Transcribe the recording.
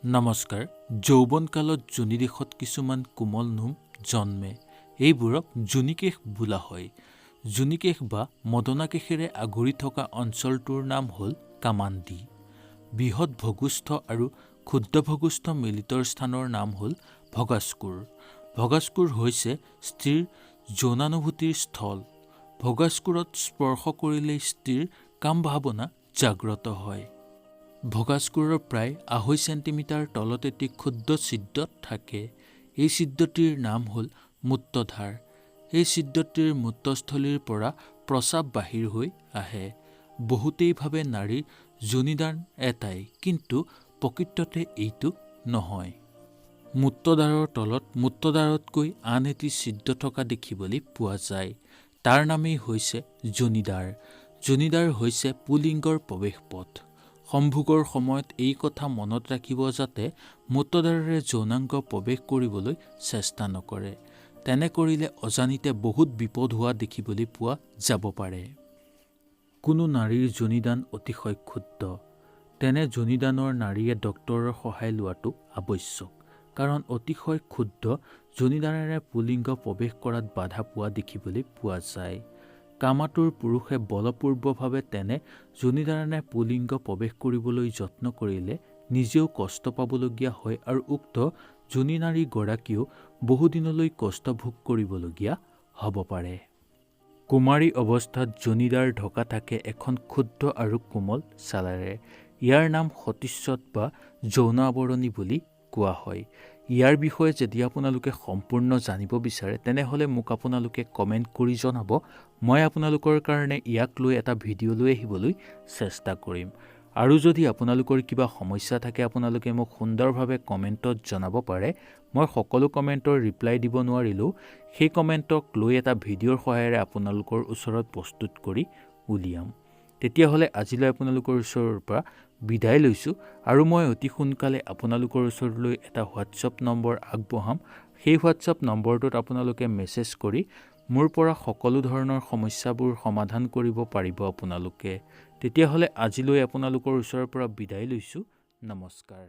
নমস্কাৰ। যৌৱনকালত যোনিদেশত কিছুমান কোমল নোম জন্মে। এইবোৰক যোনিকেশ বোলা হয়। যোনিকেশ বা মদনাকেশেৰে আগুৰি থকা অঞ্চলটোৰ নাম হ'ল কামাণ্ডি। বৃহৎ ভূগোষ্ঠ আৰু ক্ষুদ্ৰ ভূগোষ্ঠ মিলিতৰ স্থানৰ নাম হ'ল ভগাস্কুৰ। ভগাস্কুৰ হৈছে স্ত্ৰীৰ যৌনানুভূতিৰ স্থল। ভগাস্কুৰত স্পৰ্শ কৰিলেই স্ত্ৰীৰ কাম ভাৱনা জাগ্ৰত হয়। ভগাস্কুৰৰ প্ৰায় ২.৫ চেণ্টিমিটাৰ তলত এটি ক্ষুদ্ৰ ছিদ্ৰ থাকে। এই ছিদ্ৰটিৰ নাম হ'ল মূত্ৰধাৰ। এই ছিদ্ৰটিৰ মূত্ৰস্থলীৰ পৰা প্ৰস্ৰাৱ বাহিৰ হৈ আহে। বহুতেই ভাবে নাৰীৰ যোনিদান এটাই, কিন্তু প্ৰকৃততে এইটো নহয়। মূত্ৰদ্বাৰৰ তলত মূত্ৰদ্বাৰতকৈ আন এটি ছিদ্ৰ থকা দেখিবলৈ পোৱা যায়। তাৰ নামেই হৈছে যোনিদ্বাৰ। যোনিদ্বাৰ হৈছে পুলিংগৰ প্ৰৱেশ পথ। সম্ভোগৰ সময়ত এই কথা মনত ৰাখিব যাতে মূত্ৰদ্বাৰেৰে যৌনাংগ প্ৰৱেশ কৰিবলৈ চেষ্টা নকৰে। তেনে কৰিলে অজানিতে বহুত বিপদ হোৱা দেখিবলৈ পোৱা যাব পাৰে। কোনো নাৰীৰ যোনিদান অতিশয় ক্ষুদ্ৰ। তেনে যোনিদানৰ নাৰীয়ে ডক্তৰৰ সহায় লোৱাটো আৱশ্যক, কাৰণ অতিশয় ক্ষুদ্ৰ যোনিদানেৰে পুলিংগ প্ৰৱেশ কৰাত বাধা পোৱা দেখিবলৈ পোৱা যায়। কামাতুৰ পুৰুষে বলপূৰ্বকভাৱে তেনে যোনিদানেৰে পুলিংগ প্ৰৱেশ কৰিবলৈ যত্ন কৰিলে নিজেও কষ্ট পাবলগীয়া হয় আৰু উক্ত যোনি নাৰীগৰাকীয়েও বহুদিনলৈ কষ্ট ভোগ কৰিবলগীয়া হ'ব পাৰে। কুমাৰী অৱস্থাত যোনিদ্বাৰ ঢকা থাকে এখন ক্ষুদ্ৰ আৰু কোমল ছালেৰে। ইয়াৰ নাম সতীস্বত বা যৌন আৱৰণী বুলি কোৱা হয়। ইয়াৰ বিষয়ে যদি আপোনালোকে সম্পূৰ্ণ জানিব বিচাৰে তেনেহ'লে মোক আপোনালোকে কমেণ্ট কৰি জনাব। মই আপোনালোকৰ কাৰণে ইয়াক লৈ এটা ভিডিঅ' লৈ আহিবলৈ চেষ্টা কৰিম। আৰু যদি আপোনালোকৰ কিবা সমস্যা থাকে আপোনালোকে মোক সুন্দৰভাৱে কমেণ্টত জনাব পাৰে। মই সকলো কমেণ্টৰ ৰিপ্লাই দিব নোৱাৰিলেও সেই কমেণ্টক লৈ এটা ভিডিঅ'ৰ সহায়েৰে আপোনালোকৰ ওচৰত প্ৰস্তুত কৰি উলিয়াম। তেতিয়াহ'লে আজিলৈ আপোনালোকৰ ওচৰৰ পৰা বিদায় লৈছোঁ আৰু মই অতি সোনকালে আপোনালোকৰ ওচৰলৈ এটা হোৱাটছআপ নম্বৰ আগবঢ়াম। সেই হোৱাটছআপ নম্বৰটোত আপোনালোকে মেছেজ কৰি মোৰ পৰা সকলো ধৰণৰ সমস্যাবোৰ সমাধান কৰিব পাৰিব আপোনালোকে। তেতিয়াহ'লে আজিলৈ আপোনালোকৰ ওচৰৰ পৰা বিদায় লৈছোঁ। নমস্কাৰ।